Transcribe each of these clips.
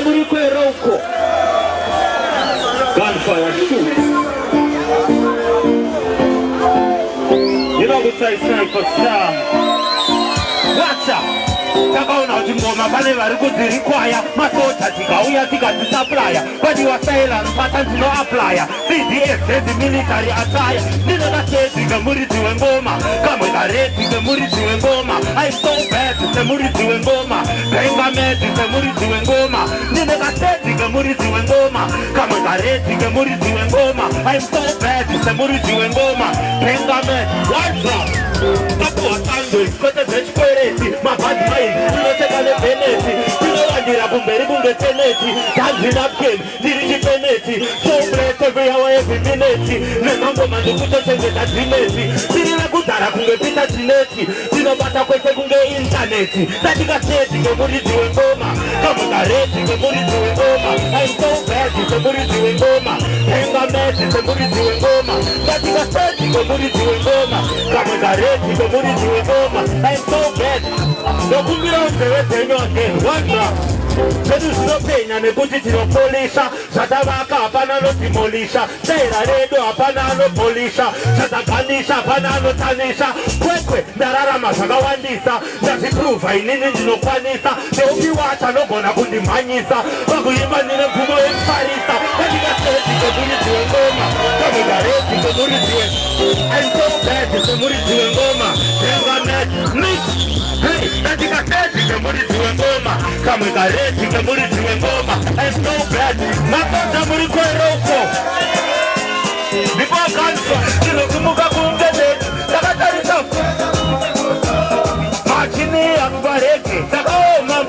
muri kwera uko gunfire shoot. You know what I say for Sam? Watch out! Takaona kuti ngoma pane vari kudzirikwaya masota tikauya tikadzisapuraya vadiwasaila nopata ndinoaplaya cds dzemilitary attire ndinokasedzika muridzi wengoma kamwe karedzi semuridzi wengoma I'm so bad semuridzi wengoma bengamedzi semuridzi wengoma ndinokasedzika muridzi wengoma kamwe karedzi kemuridzi wengoma I'm so bad semuridzi wengoma bengamedzi what's takuwasandwe kwete zvechikwereti mabhadhi maini tinoteka nebeneti tinolandira kumberi kunge teneti tanzinapken ndiri chipeneti sobrete every every minute nemangoma ndikutochengeta dzimeti tiri vekudhara kunge pita tineti tinobata kwese kunge intaneti tatikaseti ngemuridzi wengoma kamukareti ngemuridzi wengoma I'm so bad semuridzi wengoma pengameti semuridzi wengoma tatikaseti ngemuridzi wengoma kamukareti ngemuridzi wengoma I'm so bad nokumbira unzeve dzenyu again wanda zvedu zvinopenya nekuti tinopolisha zvatavaka hapana anodimolisha taira redu hapana anopolisha zvataganisha hapana anotanisha kwekwe ndararama zvakawandisa ndazvipruvha inini ndinokwanisa neupi wacho anogona kundimhanyisa vakuimba nine mvumo yekufarisa andingaseti semuridzi wengoma kamugareti semuridzi I'm so bad semuridzi wengoma engamet ndandikaseti kemuridzi wengoma kamwe kareti kemuridzi wengoma I'm so bad mabota muri kweroko ndikokanzwa ndinokumuka kungeneti takatarisa machini akubareke takaoma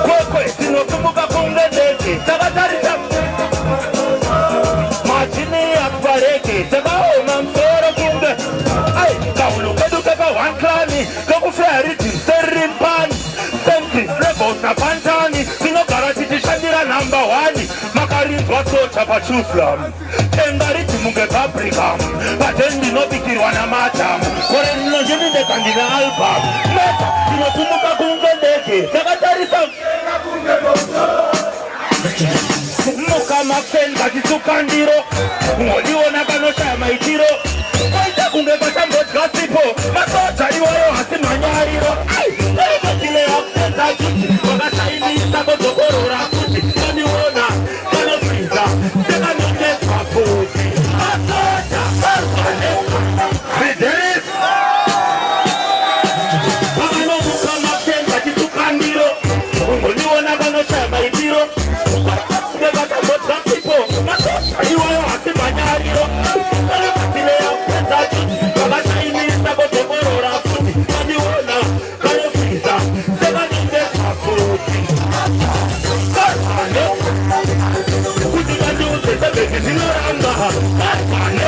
kwekwe tinokumuka kungeneti takatarisa machini akubareke takaoma msoro kunge kaulo kedu keka wanklani kakuferi serimpani sentis levels napantani tinogara titishandira number 1 makarinzwa socha pachuflam tengariti munge paprikam paten ndinobikirwa namatamu kore ndinozvinindeka ndina album meta tinokumuka kunge ndege takatarisa mukamaksenga tisuka ndiro ngodiona kanoshaya maitiro kwaita kunge pachambodya sipo masoja iwayo hasi manyariro aiaibatile yakuenzachiti vakasainisa kodzokorora kuti kaniona kanofriza sekanongezwa futi masoja arwane videris vakanomukamaksenga tisuka ndiro ngodiona kanoshaya maitiro iwayo hasi manyariro kanobatile yakuenzachiti vakasainisa kodzokorora futi kaniona kanofriza sekanongezwa futi karwane kuti kandiudze sebheki zvinoramba karwane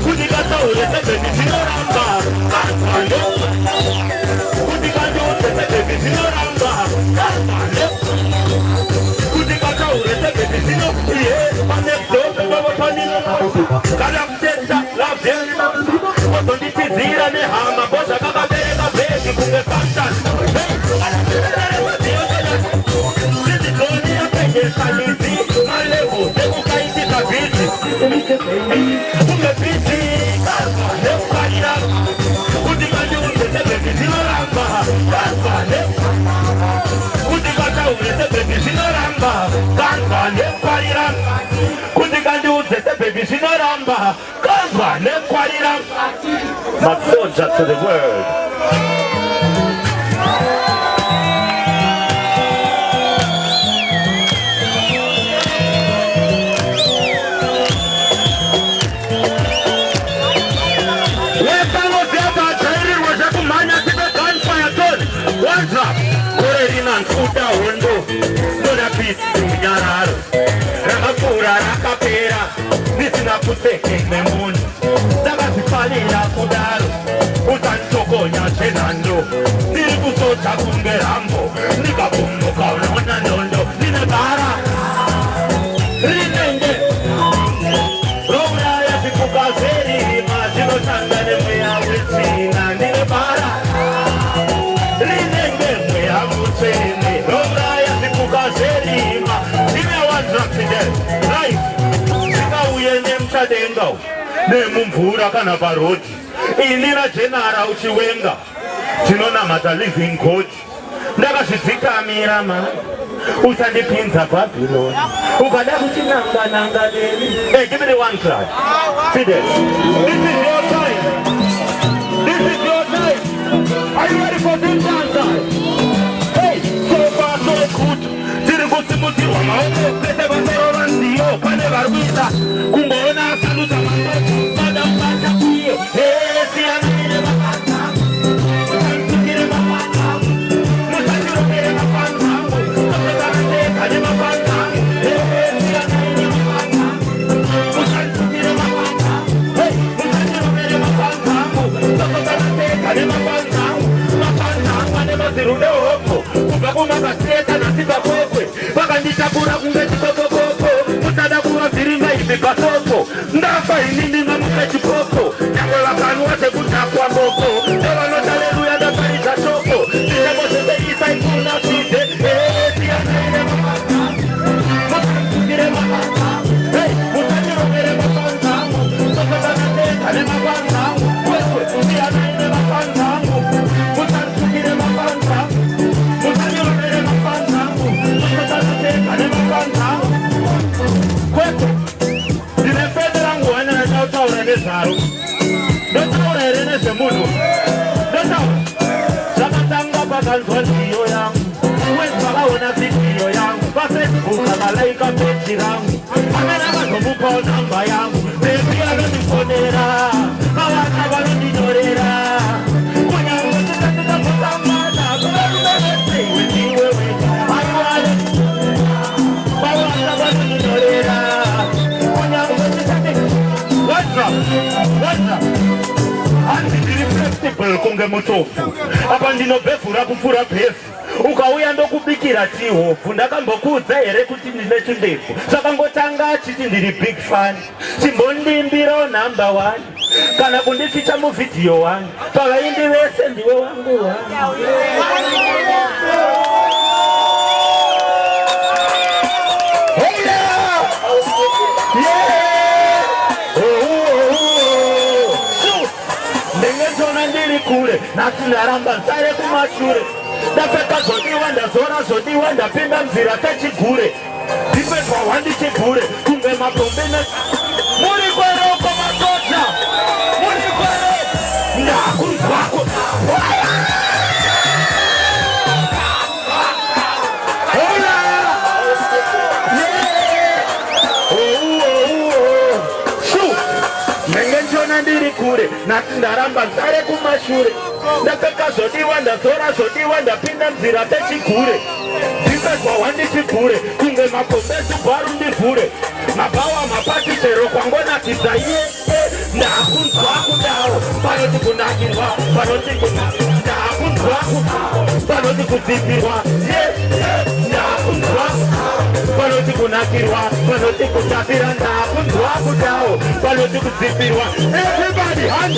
kuti kataure sebheki zvinoramba karwane kuti kandiudze sebheki zvinoramba karwane kuti kataure sebheki zvino iye panebdobe vavapanino kana kutesta lavheri kozonditizira nehama bozvakakabereka bhegi kunge fashion zizigoni yapegesanizi malevo ekukaitika bhizi kunge bhizi nekukarira kuti kandiudze sebheki zvinoramba karwane kuti kataure sebheki zvinoramba kanzwa nekwarira kuti kandiudze sebheki zvinoramba kanzwa nekwarira masoja to the word nkuta hondo ndoda pisi munyararo rakakura rakapera risina kutekeme munhu ndakazvifanira kudaro usanitokonya chenhando ndiri kusota kunge rambo ndikabumbuka unoona ndondo ndine bara rinenge rouraya zvipuka zverima zvinoshanda nemweya wetsvina ndine bara rinenge mweya mutsvene rouraya Nassau nemumvura kana parodi inira jenara uchiwenga tinonamata living god ndakazvidzikamira mani usandipinza Babylon ukada kuchinanga neni. Hey, give me the one cry. See this. This is your time. This is your time. Are you ready for this answer? Hey, so far so good. Tiri kusimuti wa maono pete bandero ndio pane barwisa kumona saluta mambo madam bata kuyo. Hey, si anile bakata. Tukire bakata. Musajiro mere bakata. Kade bakata. Hey, si anile bakata. Musajiro bakata. Hey, musajiro mere bakata. Kade bakata. Bakata wane mazirude hopo. Kubakuma baseta na siba kwekwe. Bakandishakura kungeti kokoko. Mutada kuwa viringa ibi kasoko. Ndafa inini nga muketi koko. Nyakwe wakanu wate kutakwa moko. Ewa nota leru ya dakarita shoko. Sisemo sese isa ikuna sute. Siya nene mapata. Mutakire mapata. Hey, mutakiro mere mapata. Sokotanate kane mapata. Kwekwe, siya nene mapata. Mutakire mapata. Mutakiro mere mapata. Sokotanate kane mapata. Kwekwe, ndinefedera nguwana natautaura nezvaro. Ndotaura here nezvemunhu. Ndotaura. Zvakatanga pakanzwa nziyo yangu. Wezi vakaona vhidiyo yangu. PaFacebook akalaika peji rangu. Amene akazomupawo namba yangu. Bebi anondifonera. Vawanda vanondinyorera. Kunyange ndikatikakutamana. Kuvakumerese iwe wega. Aiwale. Vawanda vanondinyorera. Kunyange ndikatikakutamana. What's up? What's up? Handi ndiri flexible kunge mutofu. Apa ndinobhevhura kupfura bhefu. Ukauya ndokubikira chihofu. Ndakambokuudza here kuti ndine chindebvu. Zvakangotanga achiti ndiri big fan. Chimbondimbirawo number 1 kana kundificha muvhidhiyo 1. Pavaindi vese ndiwe wangu wangu. Kule nasi ndaramba nsare kumashure ndapfeka zvodiwa ndazora zvodiwa ndapinda mzira techigure ndipedwa wandichigure kunge mapombe muri kweroko masoja muri kwere ndakunzwako ndiri kure nasi ndaramba nsare kumashure ndapfeka zvodiwa ndazora zvodiwa ndapinda mzira techigure ndipedwa wandichigure kunge makombesi bharu ndivhure mabawa mapati chero kwangonakidza iye ndakunzwa kudawo panoti kunakirwa panoti ndakunzwa panoti kudzipirwa ndakunzwa panoti kunakirwa panoti kutapira ndakunzwa kudawo panoti kudzipirwa. Everybody hand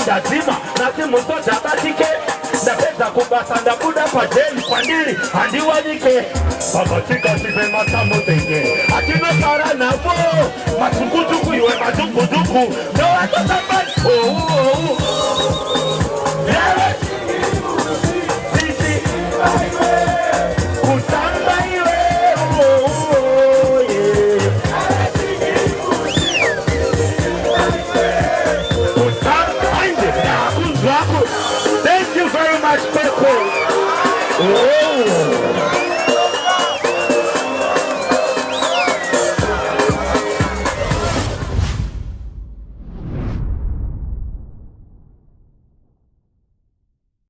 ndadzima nasi musoja batike ndapedza kubasa ndabuda pajeli kwandiri handiwanike vabatika sive masamutenge atinosara navo matukutuku iwe matukutuku nowatosambani kusamba iwe Thank you very much, people. Oh.